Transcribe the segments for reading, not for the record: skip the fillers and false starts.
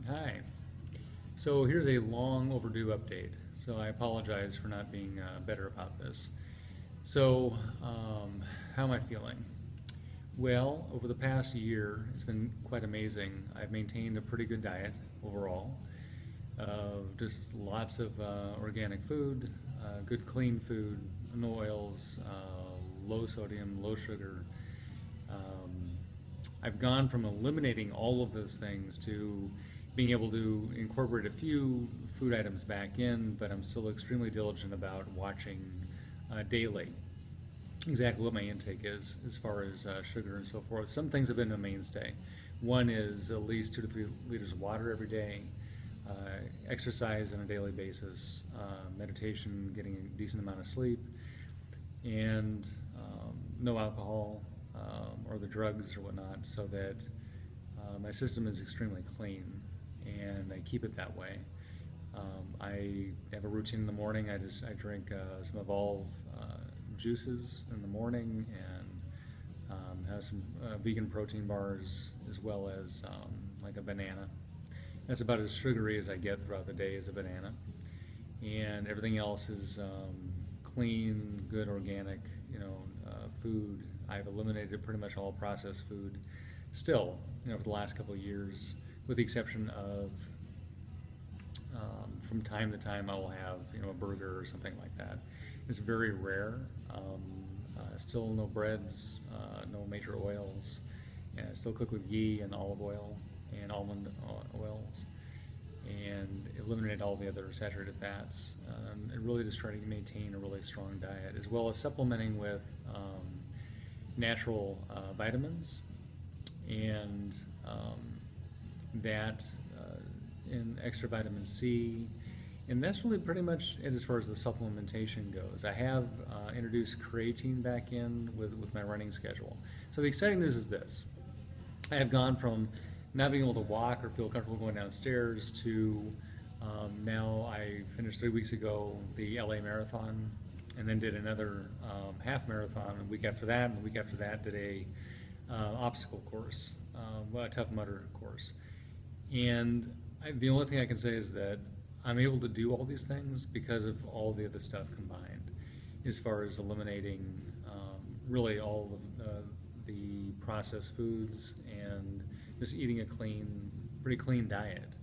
Hi. So here's a long overdue update. So I apologize for not being better about this. So, how am I feeling? Well, over the past year, it's been quite amazing. I've maintained a pretty good diet overall of just lots of organic food, good clean food, no oils, low sodium, low sugar. Um, I've gone from eliminating all of those things to being able to incorporate a few food items back in, but I'm still extremely diligent about watching daily exactly what my intake is as far as sugar and so forth. Some things have been a mainstay. One is at least 2 to 3 liters of water every day, uh, exercise on a daily basis, meditation, getting a decent amount of sleep, and no alcohol or the drugs or whatnot, so that my system is extremely clean, and I keep it that way. I have a routine in the morning. I drink some Evolve juices in the morning, and have some vegan protein bars, as well as like a banana. That's about as sugary as I get throughout the day, as a banana. And everything else is clean, good, organic, food. I've eliminated pretty much all processed food. Still, for the last couple of years, with the exception of from time to time, I will have a burger or something like that. It's very rare. Still no breads, no major oils. Still cook with ghee and olive oil and almond oils, and eliminate all the other saturated fats. And really just try to maintain a really strong diet, as well as supplementing with natural vitamins and that and extra vitamin C. And that's really pretty much it as far as the supplementation goes. I have introduced creatine back in with my running schedule. So the exciting news is this. I have gone from not being able to walk or feel comfortable going downstairs to now I finished 3 weeks ago the LA Marathon, and then did another half marathon a week after that, and the week after that did a obstacle course, a Tough Mudder course. And the only thing I can say is that I'm able to do all these things because of all the other stuff combined, as far as eliminating really all of the processed foods and just eating a pretty clean diet.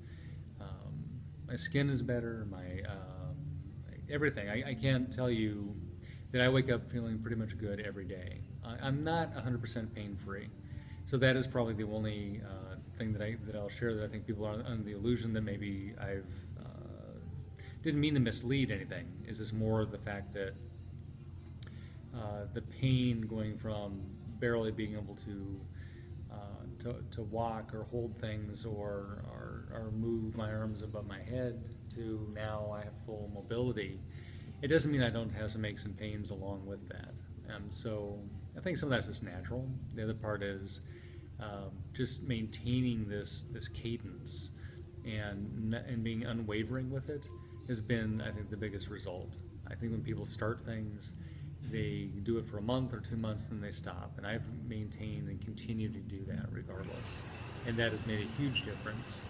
My skin is better, my everything. I can't tell you that I wake up feeling pretty much good every day. I'm not 100% pain-free, so that is probably the only thing that I'll share, that I think people are under the illusion that maybe I've didn't mean to mislead anything. Is this more the fact that the pain going from barely being able to walk or hold things or move my arms above my head, to now I have full mobility. It doesn't mean I don't have some aches and pains along with that. So I think some of that's just natural. The other part is just maintaining this cadence and being unwavering with it has been, I think, the biggest result. I think when people start things, they do it for a month or 2 months, then they stop. And I've maintained and continue to do that regardless. And that has made a huge difference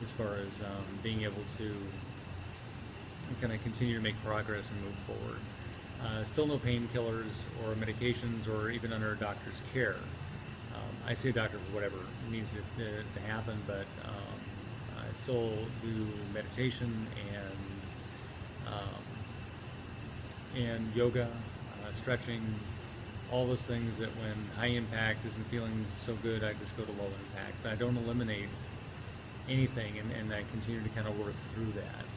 as far as being able to kind of continue to make progress and move forward. Still no painkillers or medications or even under a doctor's care. I say doctor for whatever needs it to happen, but I still do meditation and yoga, stretching, all those things that when high impact isn't feeling so good, I just go to low impact. But I don't eliminate anything, and I continue to kind of work through that.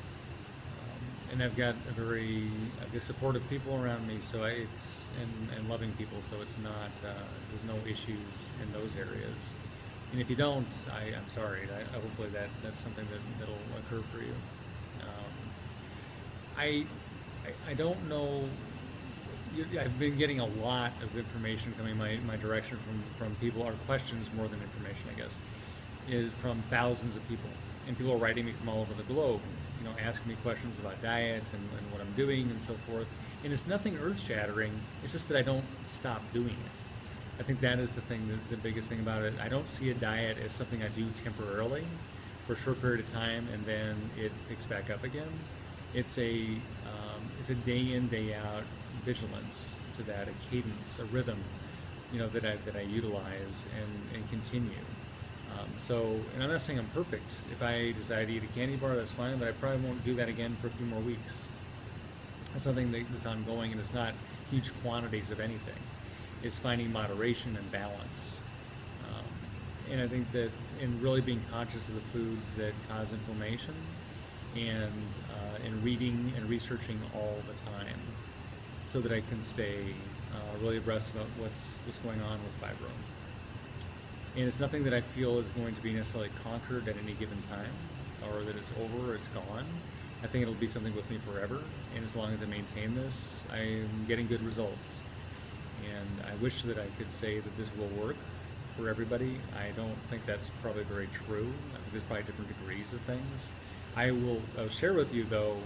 And I've got supportive people around me, so and loving people, so it's not, there's no issues in those areas. And if you don't, I'm sorry. Hopefully that's something that'll occur for you. I don't know. I've been getting a lot of information coming my direction from people, or questions more than information, I guess, is from thousands of people. And people are writing me from all over the globe, asking me questions about diet and what I'm doing and so forth. And it's nothing earth-shattering. It's just that I don't stop doing it. I think that is the biggest thing about it. I don't see a diet as something I do temporarily. for a short period of time and then it picks back up again. It's a day in, day out vigilance to that, a cadence, a rhythm, that I utilize and continue. And I'm not saying I'm perfect. If I decide to eat a candy bar, that's fine, but I probably won't do that again for a few more weeks. That's something that's ongoing, and it's not huge quantities of anything. It's finding moderation and balance. And I think that in really being conscious of the foods that cause inflammation, and reading and researching all the time, so that I can stay really abreast about what's going on with fibro. And it's nothing that I feel is going to be necessarily conquered at any given time, or that it's over or it's gone. I think it'll be something with me forever, and as long as I maintain this, I'm getting good results. And I wish that I could say that this will work for everybody. I don't think that's probably very true. I think there's probably different degrees of things. I'll share with you though,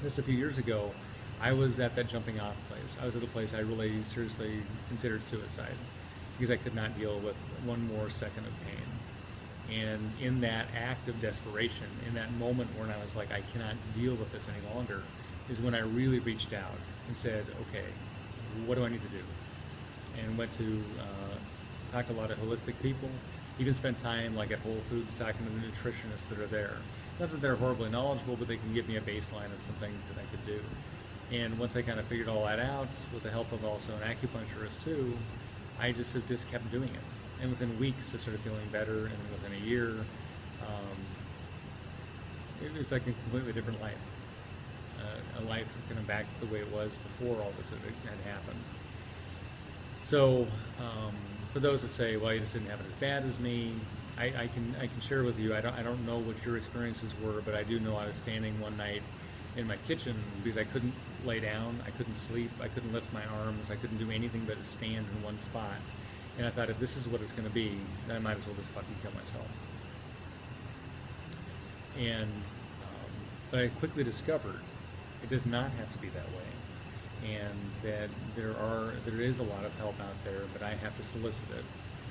just a few years ago, I was at that jumping off place. I was at a place I really seriously considered suicide because I could not deal with one more second of pain. And in that act of desperation, in that moment when I was like, I cannot deal with this any longer, is when I really reached out and said, okay, what do I need to do? And went to talk to a lot of holistic people, even spent time like at Whole Foods talking to the nutritionists that are there. Not that they're horribly knowledgeable, but they can give me a baseline of some things that I could do. And once I kind of figured all that out, with the help of also an acupuncturist too, I just kept doing it. And within weeks, I started feeling better, and then within a year, it was like a completely different life. A life kind of back to the way it was before all this had happened. So, for those that say, well, you just didn't have it as bad as me, I can share with you. I don't know what your experiences were, but I do know I was standing one night in my kitchen because I couldn't lay down, I couldn't sleep, I couldn't lift my arms, I couldn't do anything but stand in one spot. And I thought, if this is what it's going to be, then I might as well just fucking kill myself. And but I quickly discovered it does not have to be that way, and that there is a lot of help out there, but I have to solicit it.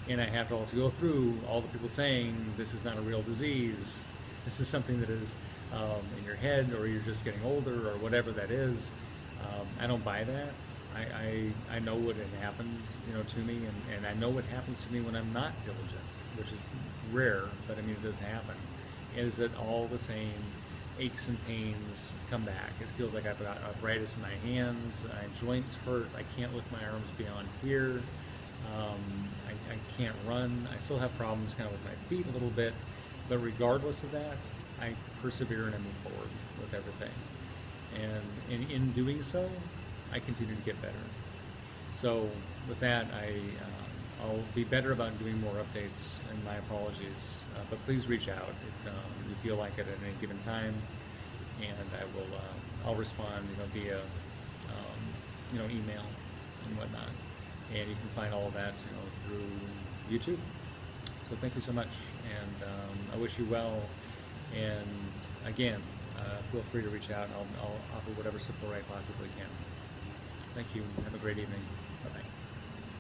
And I have to also go through all the people saying this is not a real disease, this is something that is in your head, or you're just getting older, or whatever that is. I don't buy that. I know what had happened, to me, and I know what happens to me when I'm not diligent, which is rare, but I mean, it does happen. Is that all the same aches and pains come back? It feels like I've got arthritis in my hands, my joints hurt, I can't lift my arms beyond here, I can't run, I still have problems kind of with my feet a little bit, but regardless of that, I persevere and I move forward with everything. And in doing so, I continue to get better. So with that, I'll be better about doing more updates, and my apologies. But please reach out if you feel like it at any given time, and I'll respond, via email and whatnot. And you can find all of that, through YouTube. So thank you so much, and I wish you well. And again, feel free to reach out, and I'll offer whatever support I possibly can. Thank you. Have a great evening. Bye-bye.